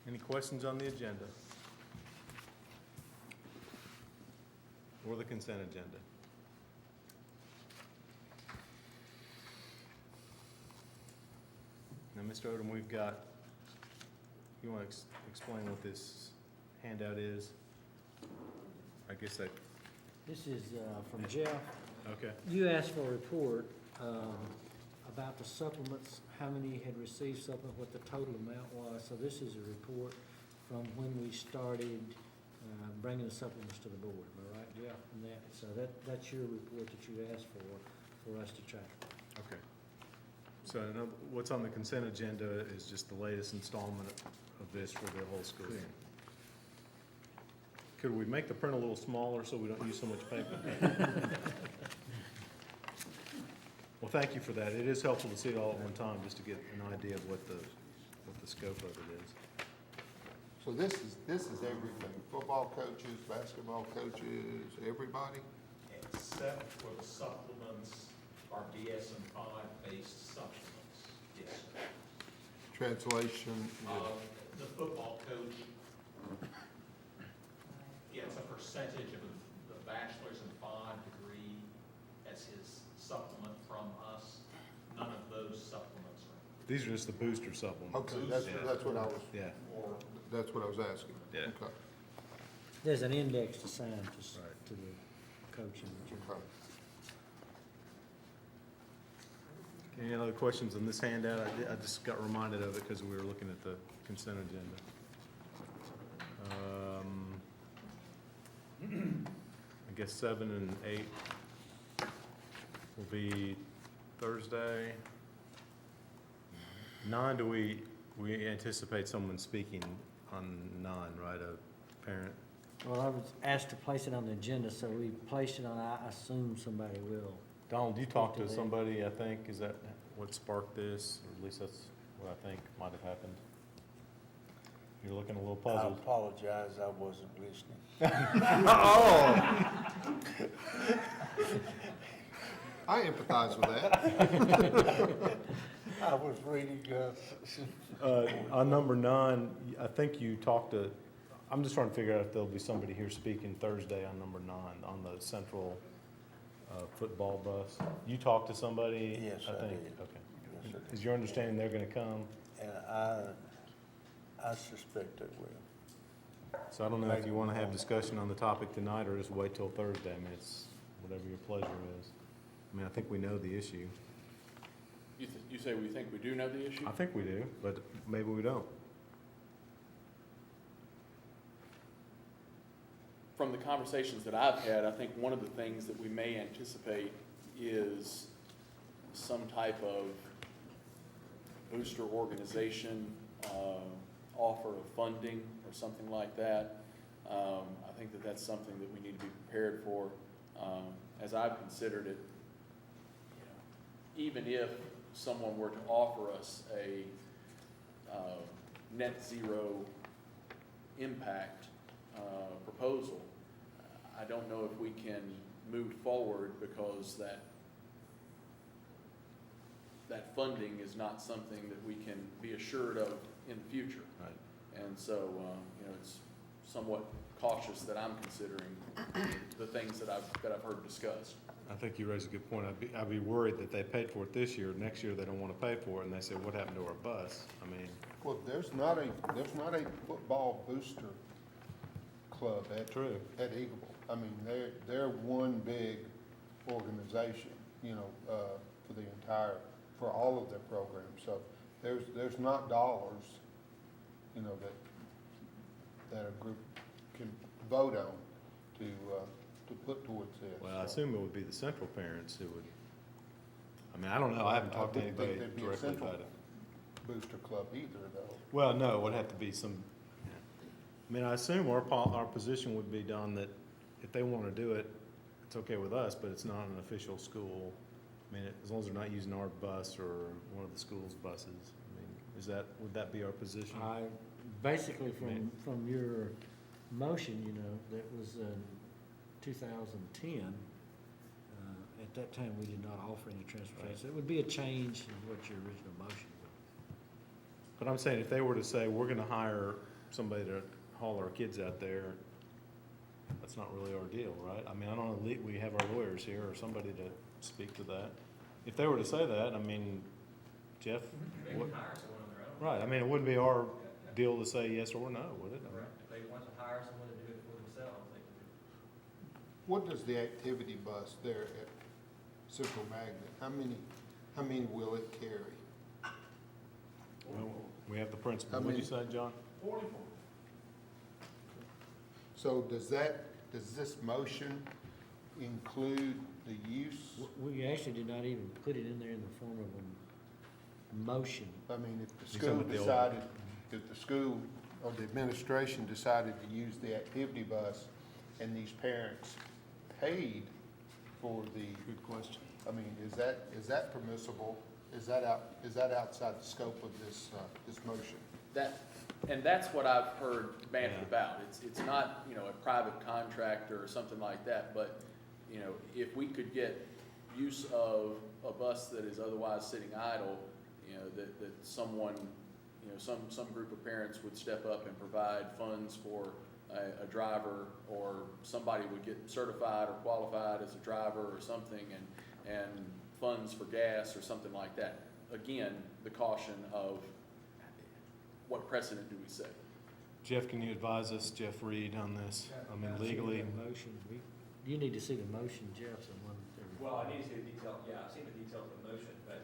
Any questions on the agenda? Or the consent agenda? Now, Mr. Odom, we've got, you want to explain what this handout is? I guess that, This is from Jeff. okay. You asked for a report about the supplements, how many had received supplement, what the total amount was. So this is a report from when we started bringing the supplements to the board. Am I right, Jeff? And so that's your report that you asked for us to track. Okay. So what's on the consent agenda is just the latest installment of this for the whole school year. Could we make the print a little smaller so we don't use so much paper? Well, thank you for that. It is helpful to see it all at one time, just to get an idea of what the scope of it is. So this is everything, football coaches, basketball coaches, everybody? Except for the supplements, our DSM-5 based supplements, yes. Translation, The football coach gets a percentage of the bachelor's in 5 degree as his supplement from us. None of those supplements are, These are just the booster supplements. okay, that's what I was, Yeah, or that's what I was asking. Yeah. Okay, There's an index assigned to, Right. to the coaching. okay. any other questions on this handout? I just got reminded of it because we were looking at the consent agenda. I guess 7 and 8 will be Thursday. 9, we anticipate someone speaking on 9, right, a parent? Well, I was asked to place it on the agenda, so we placed it on, I assume somebody will. Donald, you talked to Speak to somebody, I think, is that what sparked this? Or at least that's what I think might have happened. You're looking a little I puzzled. apologize, I wasn't listening. I empathize with that. I was reading, On number 9, I think you talked to, I'm just trying to figure out if there'll be somebody here speaking Thursday on number 9, on the central football bus. You talked to somebody? Yes, I think. did. Okay. Yes, I did. Is your understanding they're gonna come? and I suspect it will. So I don't know if you wanna have discussion on the topic tonight or just wait till Thursday. I mean, it's whatever your pleasure is. I mean, I think we know the issue. You say we think we do know the issue? I think we do, but maybe we don't. From the conversations that I've had, I think one of the things that we may anticipate is some type of booster organization, offer of funding or something like that. I think that that's something that we need to be prepared for. As I've considered it, even if someone were to offer us a net zero impact proposal, I don't know if we can move forward because that funding is not something that we can be assured of in the future. Right. And so, it's somewhat cautious that I'm considering the things that I've heard discussed. I think you raise a good point. I'd be worried that they paid for it this year, next year they don't wanna pay for it, and they say, what happened to our bus? I mean, Well, there's not a football booster club at true. Eagleville. I mean, they're one big organization, for all of their programs. So there's not dollars, that a group can vote on to put towards this. Well, I assume it would be the central parents who would, I mean, I don't know, I haven't talked to I wouldn't anybody think there'd be a directly central about it. Booster club either, though. Well, no, it would have to be some, I mean, I assume our position would be, Don, that if they wanna do it, it's okay with us, but it's not an official school. I mean, as long as they're not using our bus or one of the school's buses. I mean, would that be our position? Basically, from your motion, that was in 2010, at that time, we did not offer any transportation. So it would be a change in what your original motion was. But I'm saying if they were to say, we're gonna hire somebody to haul our kids out there, that's not really our deal, right? I mean, I don't know, we have our lawyers here or somebody to speak to that. If they were to say that, I mean, Jeff, They what, can hire someone on their own. right, I mean, it wouldn't be our deal to say yes or no, would it? I mean, Correct. If they want to hire someone to do it for themselves, they can do it. What does the activity bus there at Central Magnet, how many will it carry? well, we have the principal. How What did you many? say, John? So does this motion include the use? We actually did not even put it in there in the form of a motion. I mean, if the He's talking school about the old- decided, if the school or the administration decided to use the activity bus and these parents paid for the, Good question. I mean, is that permissible? Is that outside the scope of this motion? And that's what I've heard bandied Yeah. about. It's not, you know, a private contractor or something like that, but, you know, if we could get use of a bus that is otherwise sitting idle, you know, that someone, you know, some group of parents would step up and provide funds for a driver, or somebody would get certified or qualified as a driver or something, and funds for gas or something like that. Again, the caution of what precedent do we set? Jeff, can you advise us, Jeff Reed, on this? I mean, See legally, the motion, you need to see the motion, Jeff, so one. Well, I need to see the detail, yeah, I've seen the details of the motion, but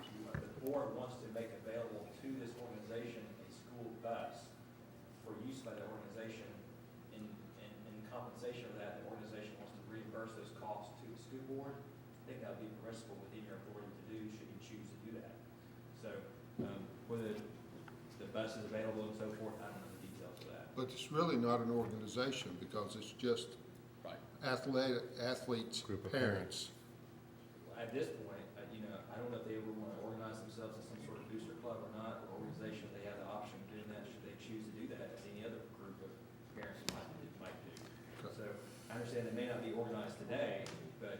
if the board wants to make available to this organization a school bus for use by the organization, in compensation for that, the organization wants to reimburse those costs to the school board, I think that would be permissible within your authority to do, should you choose to do that. So, whether the bus is available and so forth, I don't know the details of that. But it's really not an organization because it's just Right. athletes' Group of parents. At this point, you know, I don't know if they ever want to organize themselves as some sort of booster club or not, or organization, they have the option of doing that, should they choose to do that, as any other group of parents might do. Okay. So, I understand they may not be organized today, but,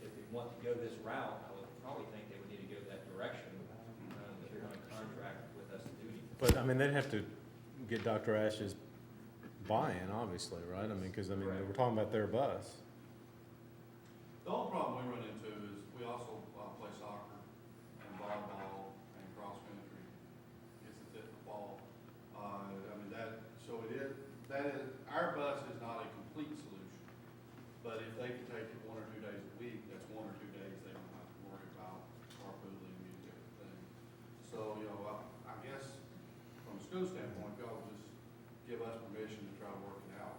if they want to go this route, I would probably think they would need to go that direction, if they're going to contract with us to do anything. but I mean, they'd have to get Dr. Ash's buy-in, obviously, right? I mean, because, I mean, we're talking about their bus. The only problem we run into is we also play soccer and volleyball and cross country. It's a different ball. I mean, our bus is not a complete solution. But if they can take it 1 or 2 days a week, that's 1 or 2 days they don't have to worry about carpooling and everything. So, you know, I guess from a school standpoint, y'all just give us permission to try to work it out.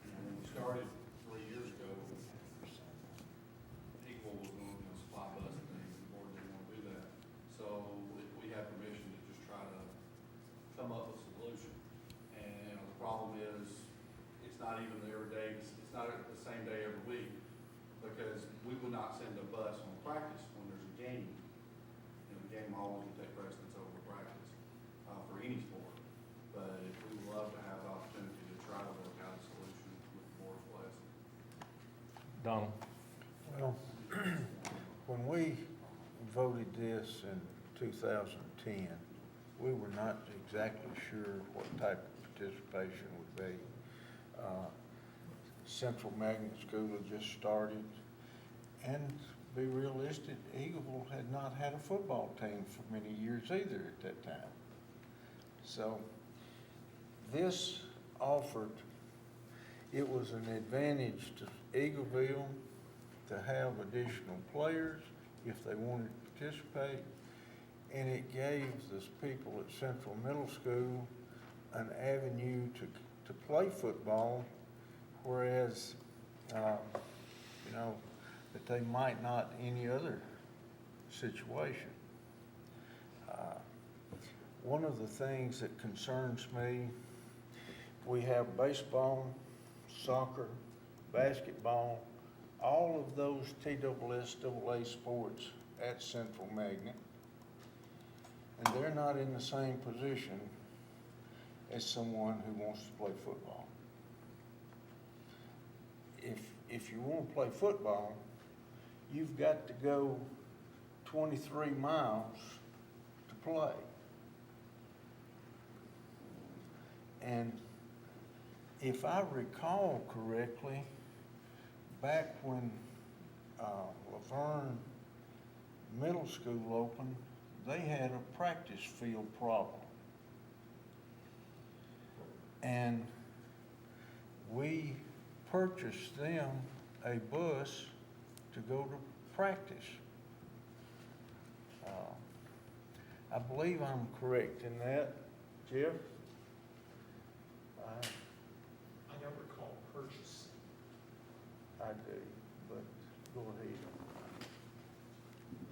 And when we started 3 years ago, Equal was going to supply bus and things, the board didn't want to do that. So we had permission to just try to come up with a solution. And the problem is, it's not even every day, it's not the same day every week, because we would not send a bus on practice when there's a game. And the game always would take precedence over practice, for any sport. But we would love to have the opportunity to try to work out a solution with the board's blessing. Donald? Well, when we voted this in 2010, we were not exactly sure what type of participation would be. Central Magnet School had just started, and to be realistic, Eagleville had not had a football team for many years either at that time. So this offered, it was an advantage to Eagleville to have additional players if they wanted to participate, and it gave the people at Central Middle School an avenue to play football, whereas, you know, that they might not in any other situation. One of the things that concerns me, we have baseball, soccer, basketball, all of those TSSAA sports at Central Magnet, and they're not in the same position as someone who wants to play football. If you want to play football, you've got to go 23 miles to play. And if I recall correctly, back when Laverne Middle School opened, they had a practice field problem. And we purchased them a bus to go to practice. I believe I'm correct in that, Jeff? I don't recall purchasing. I do, but go ahead.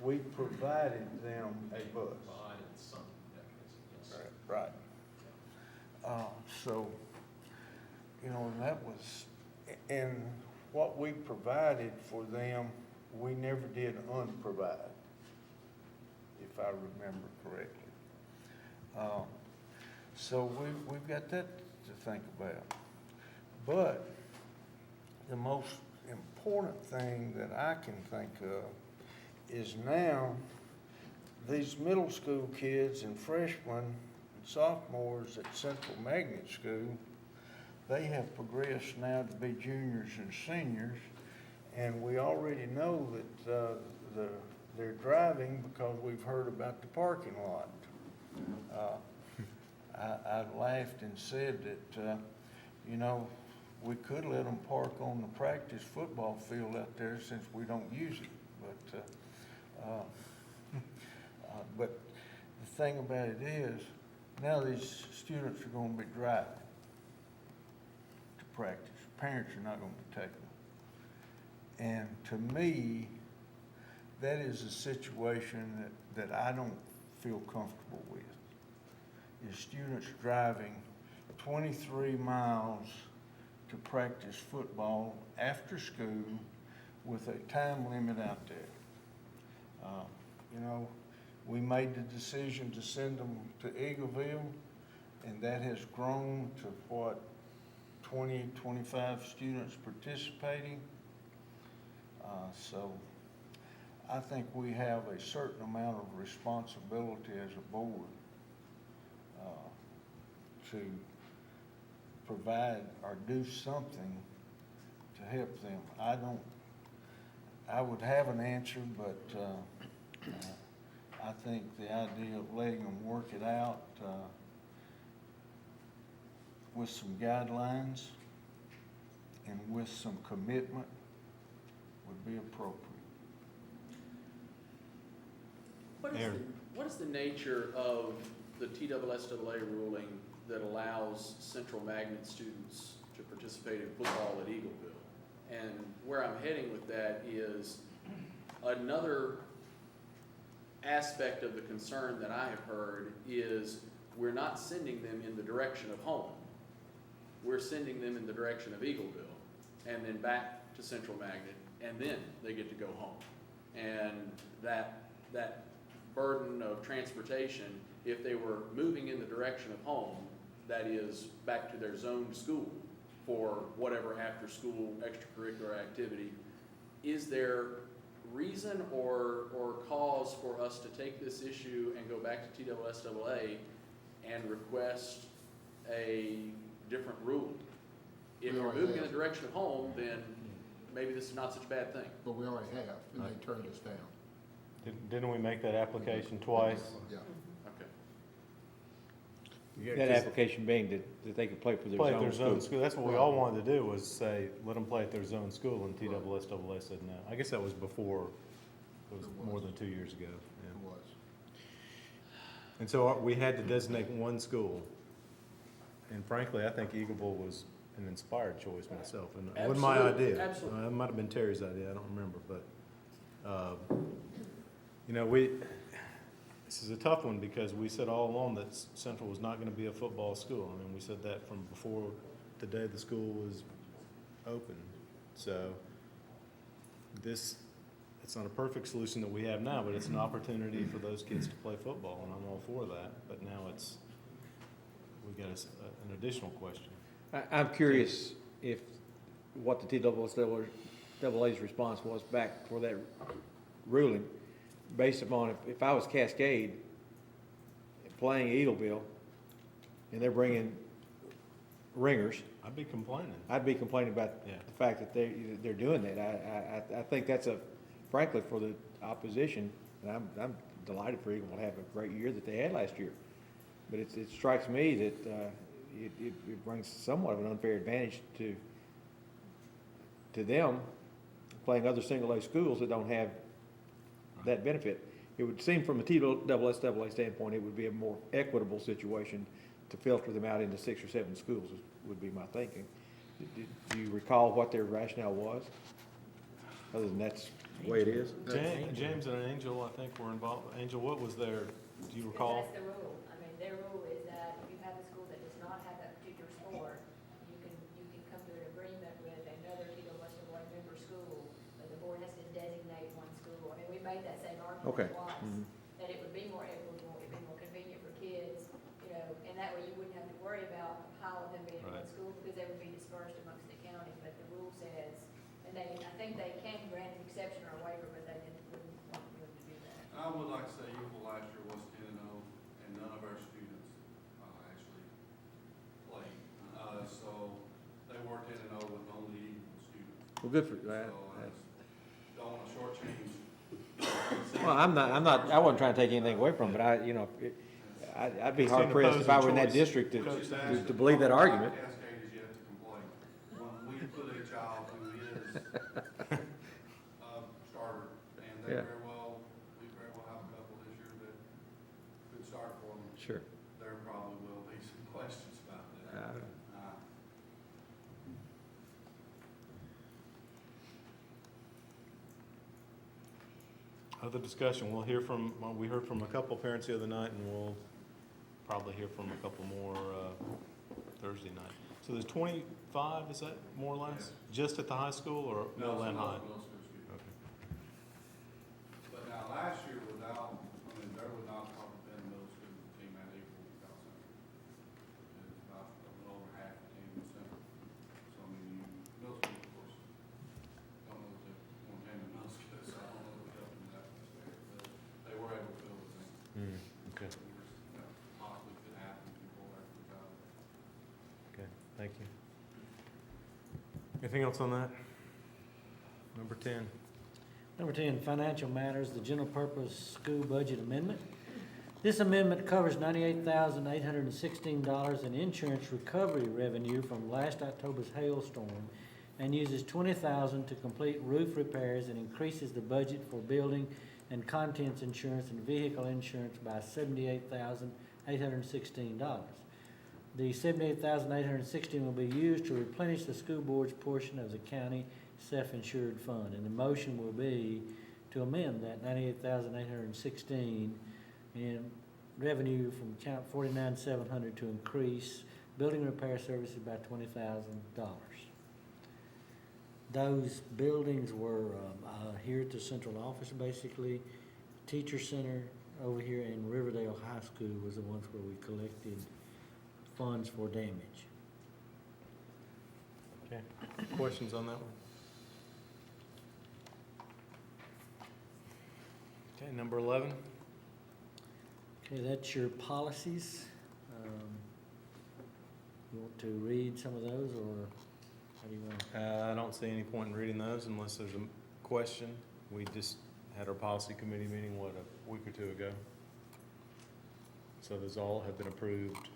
We provided them a bus. Provided some mechanism, yes. Right. So, you know, and that was, and what we provided for them, we never did unprovide, if I remember correctly. So we've got that to think about. But the most important thing that I can think of is now these middle school kids and freshmen and sophomores at Central Magnet School, they have progressed now to be juniors and seniors, and we already know that they're driving because we've heard about the parking lot. I laughed and said that, you know, we could let them park on the practice football field out there since we don't use it. But the thing about it is, now these students are gonna be driving to practice. Parents are not gonna be taking them. And to me, that is a situation that I don't feel comfortable with. Is students driving 23 miles to practice football after school with a time limit out there. You know, we made the decision to send them to Eagleville, and that has grown to what, 20, 25 students participating. So I think we have a certain amount of responsibility as a board to provide or do something to help them. I would have an answer, but I think the idea of letting them work it out with some guidelines and with some commitment would be appropriate. What is the nature of the TSSAA ruling that allows Central Magnet students to participate in football at Eagleville? And where I'm heading with that is another aspect of the concern that I have heard is we're not sending them in the direction of home. We're sending them in the direction of Eagleville and then back to Central Magnet, and then they get to go home. And that burden of transportation, if they were moving in the direction of home, that is back to their zoned school for whatever after-school extracurricular activity, is there reason or cause for us to take this issue and go back to TSSAA and request a different rule? If you're moving in the direction of home, then maybe this is not such a bad thing. But we already have, and they turned us down. Didn't we make that application twice? Yeah. Okay. That application being that they could play for their Play at their zone zone school. school. That's what we all wanted to do, was say, let them play at their zone school, and TSSAA said no. I guess that was before, it was more than 2 years ago. yeah. It was. And so we had to designate one school. And frankly, I think Eagleville was an inspired choice myself, and it wasn't my Absolutely, idea. absolutely. It might have been Terry's idea, I don't remember, but, you know, this is a tough one because we said all along that Central was not gonna be a football school. I mean, we said that from before the day the school was open. So it's not a perfect solution that we have now, but it's an opportunity for those kids to play football, and I'm all for that. But now we got an additional question. I'm curious what the TSSAA's response was back for that ruling, based upon if I was Cascade playing Eagleville, and they're bringing ringers, I'd be complaining. I'd be complaining about Yeah. the fact that they're doing that. I think that's frankly, for the opposition, and I'm delighted for Eagle to have a great year that they had last year. But it strikes me that, it brings somewhat of an unfair advantage to them playing other single-A schools that don't have that benefit. It would seem from a TSSAA standpoint, it would be a more equitable situation to filter them out into 6 or 7 schools, would be my thinking. Do you recall what their rationale was? Other than that's the way it is? James and Angel, I think, were involved. Angel, what was their, do you recall? That's the rule. I mean, their rule is that if you have a school that does not have that particular sport, you can come to an agreement with another TSSAA member school, but the board has to designate one school. I mean, we made that same Okay. argument twice, Mhm. that it would be more equitable, it'd be more convenient for kids, and that way you wouldn't have to worry about a pile of them being in one Right. school, because they would be dispersed amongst the county, but the rule says, and I think they can grant an exception or a waiver, but they wouldn't want them to do that. I would like to say Eagle last year was 10-0, and none of our students, actually played. So they were 10-0 with only Eagle students. Well, good for So that. I just don't want to shortchange. Well, I wasn't trying to take anything away from it, I'd be hard pressed if I were in that district to believe that argument. Cascade is yet to complain. When we put a child who is a starter, and they Yeah. we very well have a couple this year that could start for them, Sure. there probably will be some questions about that. Other discussion, we heard from a couple parents the other night, and we'll probably hear from a couple more, Thursday night. So there's 25, is that more or less? Just at the high school or No, Middleland High? middle school students. Okay. But now, last year without, there would not have been a middle school team at Eagle without center. It's about a little over half the team was center. So, middle school, of course, don't know if they want to name it middle school, so I don't know if it helped in that respect. But they were able to fill the team. Okay, Possibly could happen before after the job. okay, thank you. Anything else on that? Number 10. Number 10, financial matters, the general purpose school budget amendment. This amendment covers $98,816 in insurance recovery revenue from last October's hailstorm and uses $20,000 to complete roof repairs and increases the budget for building and contents insurance and vehicle insurance by $78,816. The $78,816 will be used to replenish the school board's portion of the county self-insured fund. And the motion will be to amend that $98,816 in revenue from account 49,700 to increase building repair services by $20,000. Those buildings were here at the central office, basically. Teacher Center over here in Riverdale High School was the ones where we collected funds for damage. Okay, questions on that one? Okay, number 11. Okay, that's your policies. You want to read some of those, or how do you want? I don't see any point in reading those unless there's a question. We just had our policy committee meeting, a week or two ago? So those all have been approved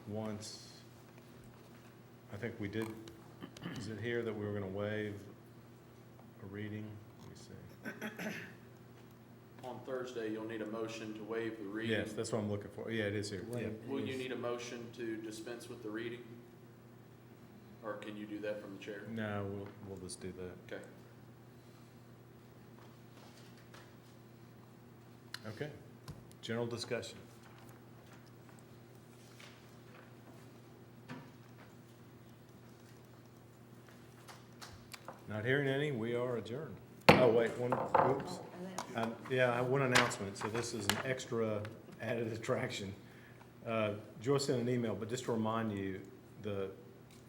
once. I think we did, is it here that we were gonna waive a reading? Let me see. On Thursday, you'll need a motion to waive the reading. Yes, that's what I'm looking for. Yeah, it is here. Wait. Yeah. Will you need a motion to dispense with the reading? Or can you do that from the chair? No, we'll just do that. Okay. Okay. General discussion. Not hearing any, we are adjourned. Oh, wait, oops. Yeah, one announcement. So this is an extra added attraction. Joyce sent an email, but just to remind you, the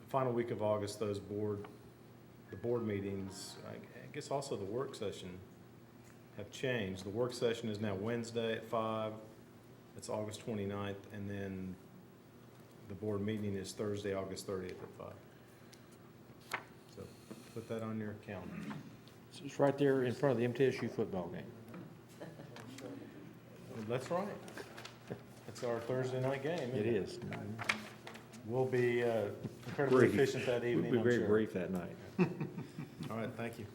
final week of August, the board meetings, I guess also the work session have changed. The work session is now Wednesday at 5. It's August 29th, and then the board meeting is Thursday, August 30th at 5. So put that on your calendar. It's right there in front of the MTSU football game. That's right. It's our Thursday night game. It is. We'll be incredibly Brief. efficient that evening, We'll I'm be very sure. brief that night. All right, thank you.